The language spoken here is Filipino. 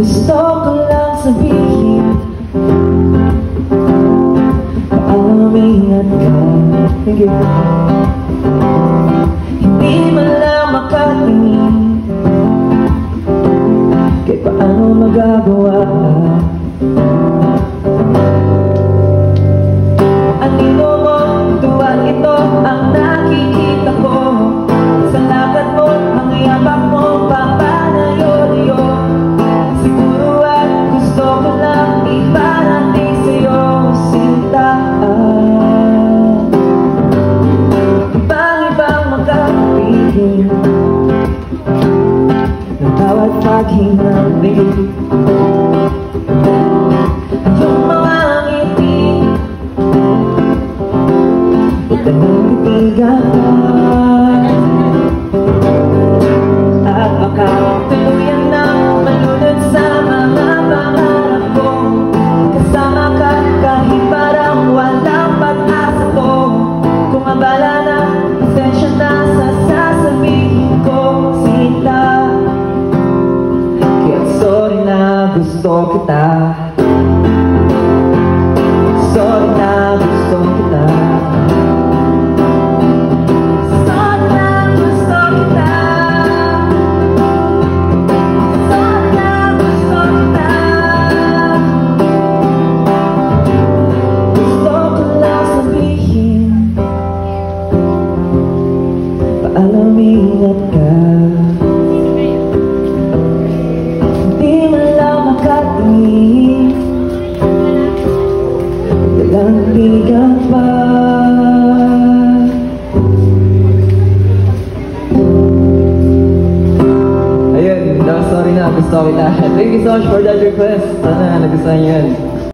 Gusto ko lang sabihin, paamingat ka. Thank you. Hindi man lang makatingin, kahit paano magagawa. Anino mo, tuwan ito ang nakikita ko. Sa lakad mo, ang yapak mo, papanayo-yo. Siguro at gusto ko lang iparating sa'yo, sinta. Ibang-ibang magkakapigil ng bawat paghinabig. Yung mga ngiti, huwag ka nang itigan pa. At baka tuluyan na malunod sa mga pangarap ko. Kasama ka kahit parang walang pag-asa to. Kung abala na, pasensya na sa sasabihin ko, Sita. Kaya sorry na gusto kita. Sorry na gusto kita. Sorry na gusto kita. Sorry na gusto kita. Gusto ko lang sabihin, paamingat ka. Hindi man lang makatingin, walang piligan pa. Ayun, sorry na gusto kita. Thank you so much for that request. Sana nagustuhan nyo yan.